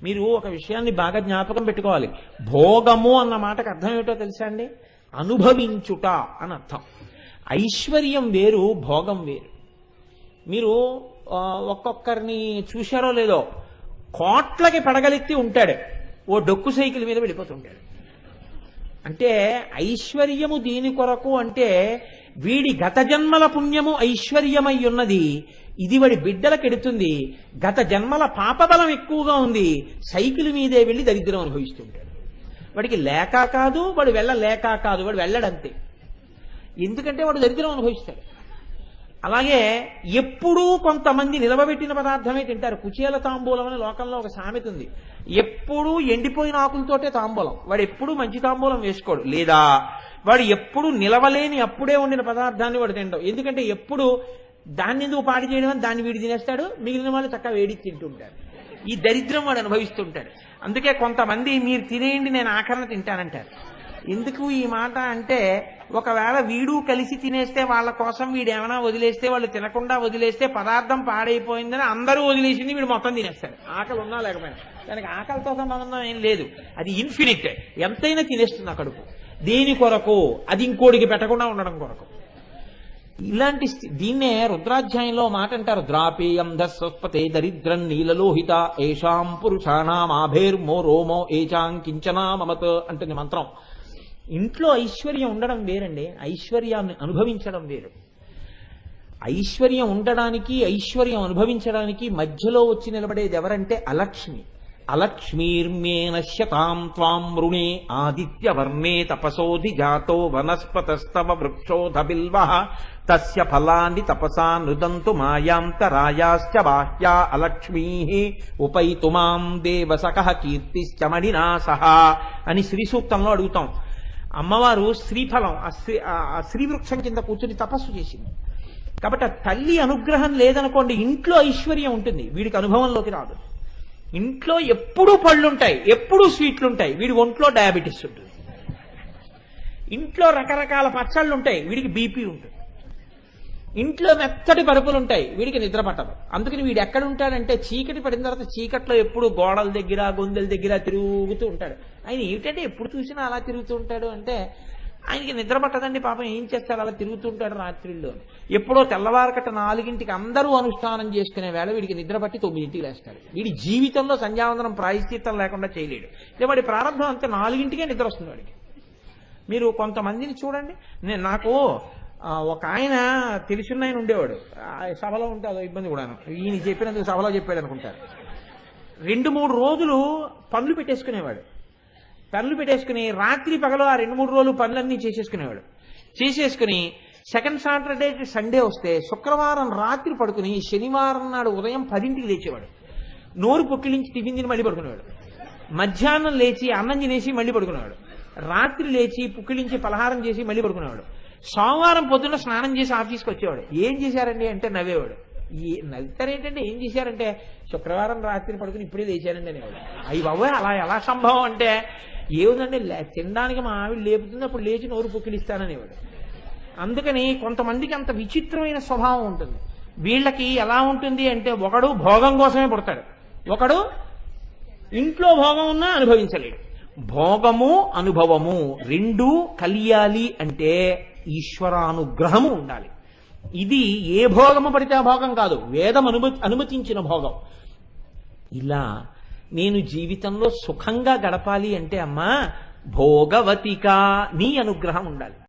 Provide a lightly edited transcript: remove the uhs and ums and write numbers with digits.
మీరు ఒక విషయాన్ని బాగా జ్ఞాపకం పెట్టుకోవాలి. భోగము అన్న మాటకు అర్థం ఏమిటో తెలుసా అండి? అనుభవించుట అని అర్థం. ఐశ్వర్యం వేరు, భోగం వేరు. మీరు ఒక్కొక్కరిని చూశారో లేదో, కోట్లకి పడగలెత్తి ఉంటాడు, ఓ డొక్కు సైకిల్ మీద వెళ్ళిపోతుంటాడు. అంటే ఐశ్వర్యము దీని కొరకు అంటే వీడి గత జన్మల పుణ్యము ఐశ్వర్యమై ఉన్నది, ఇది వాడి బిడ్డలకు ఎడుతుంది. గత జన్మల పాపబలం ఎక్కువగా ఉంది, సైకిల్ మీదే వెళ్ళి దరిద్రం అనుభవిస్తుంటాడు. వాడికి లేక కాదు, వాడు వెళ్ళలేక కాదు, వాడు వెళ్ళడంతే. ఎందుకంటే వాడు దరిద్రం అనుభవిస్తాడు. అలాగే ఎప్పుడూ కొంతమంది నిలవబెట్టిన పదార్థమే తింటారు. కుచేల తాంబూలం అని లోకంలో ఒక సామెత ఉంది. ఎప్పుడూ ఎండిపోయిన ఆకులతోటే తాంబూలం, వాడు ఎప్పుడూ మంచి తాంబూలం వేసుకోడు. లేదా వాడు ఎప్పుడు నిలవలేని అప్పుడే వండిన పదార్థాన్ని వాడు తింటాడు. ఎందుకంటే ఎప్పుడు దాన్ని ఎందుకు పాడు చేయడం అని దాన్ని వీడి తినేస్తాడు, మిగిలిన వాళ్ళు చక్కగా వేడి తింటుంటారు. ఈ దరిద్రం వాడు అనుభవిస్తుంటాడు. అందుకే కొంతమంది మీరు తినేయండి నేను ఆఖరణ తింటానంటారు. ఎందుకు ఈ మాట అంటే, ఒకవేళ వీడు కలిసి తినేస్తే వాళ్ళ కోసం వీడు ఏమైనా వదిలేస్తే, వాళ్ళు తినకుండా వదిలేస్తే పదార్థం పాడైపోయిందని అందరూ వదిలేసింది వీడు మొత్తం తినేస్తాడు. ఆకలి ఉన్నా లేకపోయినా దానికి ఆకలితో సంబంధం ఏం లేదు, అది ఇన్ఫినిట్. ఎంతైనా తినేస్తుంది ఆ కడుపు. దేని కొరకు? అది ఇంకోడికి పెట్టకుండా ఉండడం కొరకు. ఇలాంటి దీన్నే రుద్రాధ్యాయంలో మాట అంటారు, ద్రాపేయం ధస్వస్పతే దరిద్రం నీలలోహిత ఏషాం పురుషాణం ఆభేర్మో రోమో ఏచాం కించనా మమత్ అంటుంది మంత్రం. ఇంట్లో ఐశ్వర్యం ఉండడం వేరండి, ఐశ్వర్యాన్ని అనుభవించడం వేరు. ఐశ్వర్యం ఉండడానికి, ఐశ్వర్యం అనుభవించడానికి మధ్యలో వచ్చి నిలబడేది ఎవరంటే అలక్ష్మి. అలక్ష్మీర్మేనశ్యతాం త్వాం రుణే ఆదిత్యవర్ణే తపసోధి జాతో వనస్పతస్తవ వృక్షోధ బిల్వః తస్య ఫలాని తపసా నుదంతు మాయాంతరాయాశ్చ బాహ్యా అలక్ష్మీః ఉపైతుమాం దేవసకః కీర్తిశ్చ మణినా సహా అని శ్రీ సూక్తంలో అడుగుతాం. అమ్మవారు శ్రీఫలం ఆ శ్రీవృక్షం కింద కూర్చుని తపస్సు చేసింది. కాబట్టి ఆ తల్లి అనుగ్రహం లేదనుకోండి, ఇంట్లో ఐశ్వర్యం ఉంటుంది, వీడికి అనుభవంలోకి రాదు. ఇంట్లో ఎప్పుడూ పళ్ళుంటాయి, ఎప్పుడూ స్వీట్లుంటాయి, వీడి ఒంట్లో డయాబెటీస్ ఉంటుంది. ఇంట్లో రకరకాల పచ్చళ్ళు ఉంటాయి, వీడికి బీపీ ఉంటుంది. ఇంట్లో మెత్తటి పరుపులు ఉంటాయి, వీడికి నిద్ర పట్టదు. అందుకని వీడు ఎక్కడ ఉంటాడంటే, చీకటి పడిన తర్వాత చీకట్లో ఎప్పుడు గోడల దగ్గర గొంతుల దగ్గర తిరుగుతూ ఉంటాడు. ఆయన ఏమిటంటే ఎప్పుడు చూసినా అలా తిరుగుతూ ఉంటాడు అంటే, ఆయనకి నిద్ర పట్టదండి పాపం, ఏం చేస్తాడు అలా తిరుగుతూ ఉంటాడు రాత్రిళ్ళు. ఎప్పుడో తెల్లవారకట్ట 4ంటికి అందరూ అనుష్ఠానం చేసుకునే వేళ వీడికి నిద్ర పట్టి 9ంటికి లేస్తాడు. వీడి జీవితంలో సంధ్యావందనం ప్రాయశ్చిత్తం లేకుండా చేయలేడు. ఇదే వాడి ప్రారంభం అంతే, 4ంటికే నిద్ర వస్తుంది వాడికి. మీరు కొంతమందిని చూడండి. నాకు ఒక ఆయన తెలిసిన ఆయన ఉండేవాడు, సభలో ఉంటే అదో ఇబ్బంది కూడాను, ఈయన చెప్పినందుకు సభలో చెప్పాడు అనుకుంటారు. 2-3 రోజులు పనులు పెట్టేసుకునేవాడు. పనులు పెట్టేసుకుని రాత్రి పగలు ఆ 2-3 రోజులు పనులన్నీ చేసేసుకుని సెకండ్ సాటర్డే సండే వస్తే శుక్రవారం రాత్రి పడుకుని శనివారం నాడు ఉదయం 10ంటికి లేచేవాడు. నోరు పొక్కిలించి టిఫిన్ తిని మళ్ళీ పడుకునేవాడు. మధ్యాహ్నం లేచి అన్నం తినేసి మళ్ళీ పడుకునేవాడు. రాత్రి లేచి పుక్కిలించి పలహారం చేసి మళ్ళీ పడుకునేవాడు. సోమవారం పొద్దున్న స్నానం చేసి ఆఫీస్కి వచ్చేవాడు. ఏం చేశారండి అంటే నవ్వేవాడు. నవ్వుతారేంటంటే ఏం చేశారంటే, శుక్రవారం రాత్రి పడుకుని ఇప్పుడే లేచారండి అనేవాడు. అయ్యి బాబోయ్ అలా ఎలా సంభవం అంటే, ఏముందండి తినడానికి మా ఆవిడ లేపుతుంది, అప్పుడు లేచి నోరు పొక్కిలిస్తాననేవాడు. అందుకని కొంతమందికి అంత విచిత్రమైన స్వభావం ఉంటుంది. వీళ్ళకి ఎలా ఉంటుంది అంటే, ఒకడు భోగం కోసమే పుడతాడు, ఒకడు ఇంట్లో భోగం ఉన్నా అనుభవించలేడు. భోగము అనుభవము రెండూ కలియాలి అంటే ఈశ్వరానుగ్రహము ఉండాలి. ఇది ఏ భోగము పడితే ఆ భోగం కాదు, వేదం అనుమతించిన భోగం. ఇలా నేను జీవితంలో సుఖంగా గడపాలి అంటే అమ్మా భోగవతిక నీ అనుగ్రహం ఉండాలి.